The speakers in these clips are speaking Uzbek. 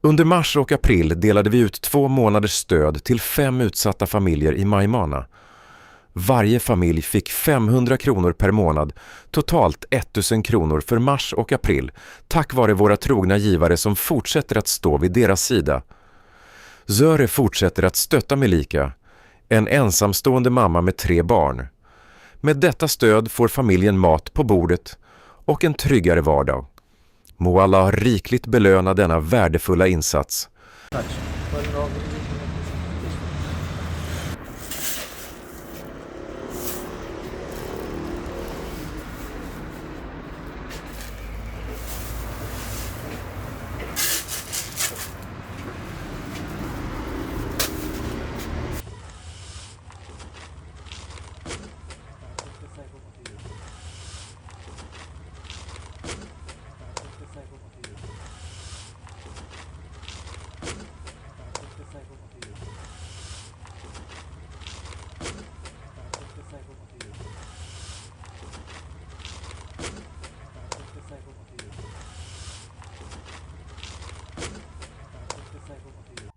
Under mars och april delade vi ut 2 månaders stöd till 5 utsatta familjer i Myanmar. Varje familj fick 500 kronor per månad, totalt 1000 kronor för mars och april, tack vare våra trogna givare som fortsätter att stå vid deras sida. Zöre fortsätter att stötta Melika, en ensamstående mamma med 3 barn. Med detta stöd får familjen mat på bordet och en tryggare vardag. Må Allah rikligt belöna denna värdefulla insats.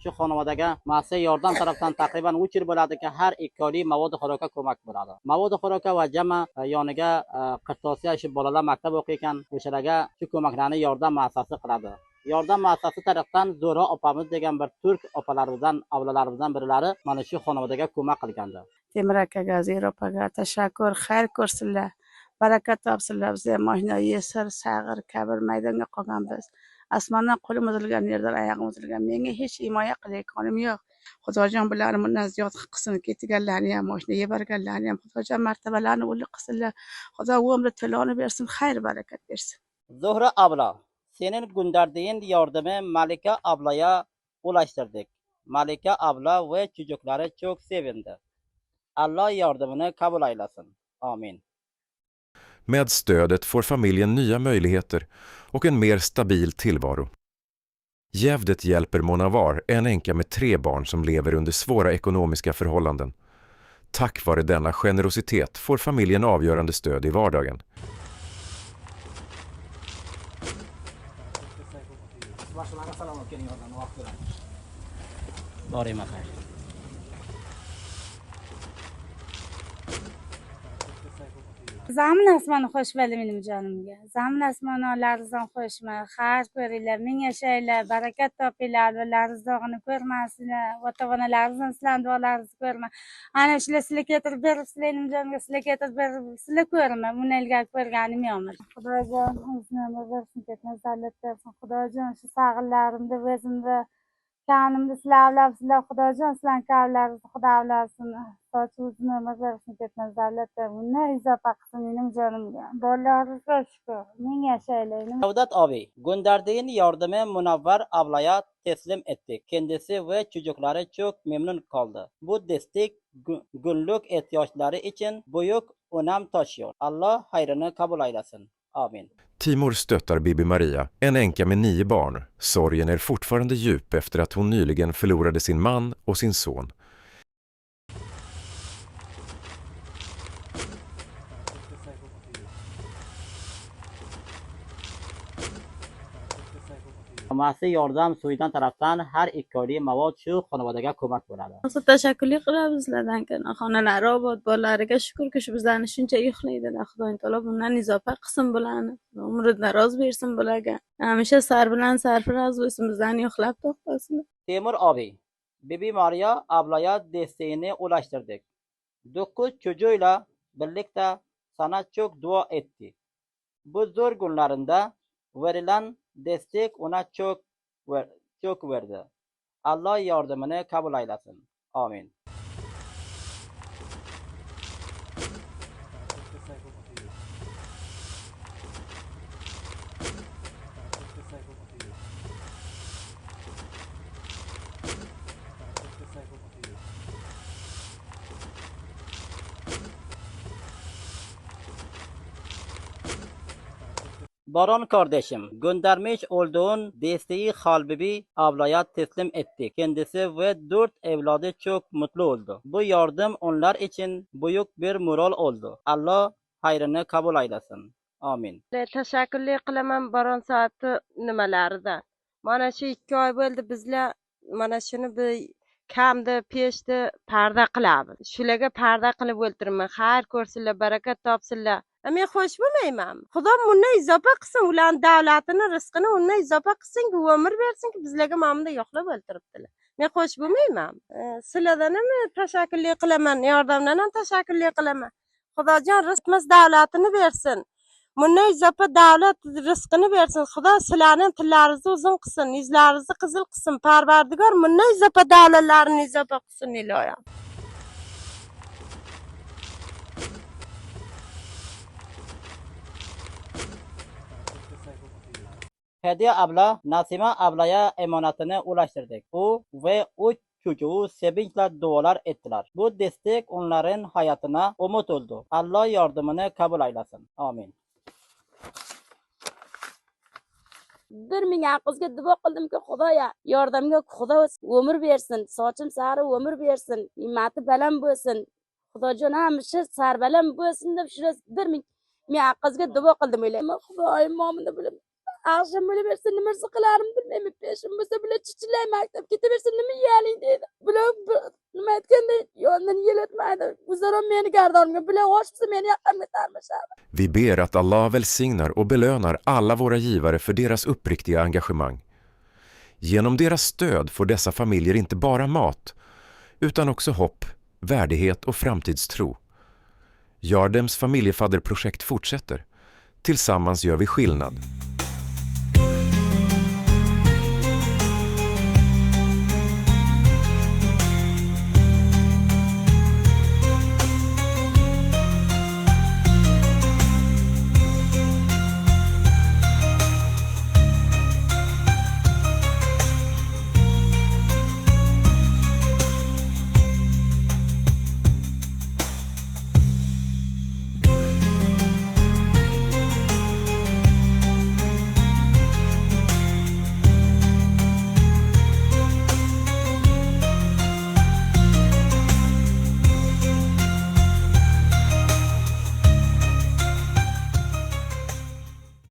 Shu xonavadaga ma'siya yordam tarafdan taqriban 3 yil bo'ladi ki har ikkoli mavod xo'roka ko'mak bo'ladi. Mavod xo'roka va jama yoniga qirtosiya ishi bolalar maktab o'qiyotgan o'shalarga shu ko'maklarni yordam muassasasi qiladi. Yordam muassasasi tarafdan Zo'ra opamiz degan bir turk opalarimizdan, avlolarimizdan birlari mana shu xonavadaga ko'mak qilgandi. Temir akaga, Zero opaga tashakkur, xayr ko'rsinlar. Barakat topsinlar. Bizga mashina yesir, sag'ir, kabir maydonga qolgan biz. Asmandan qo'lim uzilgan, yerdan oyog'im uzilgan. Menga hech himoya qilayotganim yo'q. Xudojon bularni bundan ziyod qilsin, ketganlarni ham, mashina yebarganlarni ham Xudojon martabalarini ulug' qilsinlar. Xudo umri tiloni bersin, xayr barakat bersin. Zuhra abla, senin gönderdiğin yardımı Malika ablaya ulaştırdık. Malika abla ve çocukları çok sevindi. Allah yardımını kabul eylesin. Amin. Med stödet får familjen nya möjligheter och en mer stabil tillvaro. Gävdet hjälper Monavar, en änka med 3 barn som lever under svåra ekonomiska förhållanden. Tack vare denna generositet får familjen avgörande stöd i vardagen. Zamin asmani xo'sh bo'ldi mening jonimga. Zamin osmonlaringizdan xo'shmi? Xayr ko'ringlar, ming yashanglar, barakat topinglar, rizqini ko'rmasinlar, ota-onalaringizni sizlarning duolaringizni ko'rma. Ana shular sizlar keltirib beribsizlar mening jonimga, sizlar keltirib beribsizlar ko'rma. Bundan ilgari ko'rganim yo'qmi? Xudojon o'zini umr bersin, ketmaslarlik bersin. Xudojon shu sag'irlarimda o'zimda kanimda sizlar avlabsizlar, Xudojon sizlarning kavlaringizni Xudo avlasin. Sochuvni umr bersin, ketmaslarlik bersin. Bundan izofa qilsin mening jonimga. Bolalarga shukr. Ming yashanglar. Cevdet abi, gönderdiğin yardımı Munavvar ablaya teslim ettik. Kendisi ve çocukları çok memnun kaldı. Bu destek günlük ihtiyaçları için büyük önem taşıyor. Allah hayrını kabul eylesin. Amin. Timur stöttar Bibi Maria, en änka med 9 barn. Sorgen är fortfarande djup efter att hon nyligen förlorade sin man och sin son. Ma'siya yordam Suidan tarafdan har ikkoli mavod shu xonavadaga ko'mak bo'ladi. Tashakkur qilamiz sizlardan ki xonalari obod, bolalariga shukrki shu bizlarni shuncha yo'qlaydilar. Xudoy taolo bundan izofa qilsin bularni. Umridan rozi bersin bularga. Hamisha sar bilan sarfiraz bo'lsin, bizlarni yo'qlab to'xtasin. Temur abi, Bibi Maria ablaya desteğini ulaştırdık. 9 çocuğuyla birlikte sana çok dua etti. Bu zor günlerinde verilen destek ona çok verdi. Allah yardımını kabul eylesin. Amin. Baron kardeşim, göndermiş olduğun desteği Halbibi ablaya teslim etti. Kendisi ve 4 evladı çok mutlu oldu. Bu yardım onlar için büyük bir moral oldu. Allah hayrını kabul eylesin. Amin. Tashakkur qilaman Baron soati nimalaridan. Mana shu 2 oy bo'ldi bizlar mana shuni bir kamda peshda parda qilamiz. Shularga parda qilib o'ltirman. Xayr ko'rsinlar, barakat topsinlar. Men xo'sh bo'lmaymanmi? Xudo bundan izofa qilsin, ularning davlatini, rizqini undan izofa qilsin, umr bersin-ki bizlarga mana bunday yo'qlab o'ltiribdilar. Men xo'sh bo'lmaymanmi? Sizlardan ham tashakkurlik qilaman, yordamdan ham tashakkurlik qilaman. Xudojon rizqimiz davlatini bersin. Bundan izofa davlat rizqini bersin. Xudo sizlarning tillaringizni uzun qilsin, yuzlaringizni qizil qilsin. Parvardigor bundan izofa davlatlarini izofa qilsin iloyim. Hediye abla Nasima ablaya emanetini ulaştırdık. O ve o çocuğu sevinçle dualar ettiler. Bu destek onların hayatına umut oldu. Allah yardımını kabul eylesin. Amin. Bir ming qizga duo qildimki, Xudoya yordamga Xudo umr bersin, sochim sari umr bersin, himmati baland bo'lsin. Xudojon hamisha sarbaland bo'lsin deb shu bir ming qizga duo qildim o'ylayman. Xudoyim momini bilib Akşam böyle versin nimersi kılarım bilmem peşim bo'lsa bile çiçilay maktab ketaversin nima yeyaling dedi. Bular nima aytganda yondan yeletmaydi. O'zaro meni gardonimga bular oshibsa meni yoqqamga tarmashadi. Vi ber att Allah välsignar och belönar alla våra givare för deras uppriktiga engagemang. Genom deras stöd får dessa familjer inte bara mat, utan också hopp, värdighet och framtidstro. Jardems familjefadderprojekt fortsätter. Tillsammans gör vi skillnad.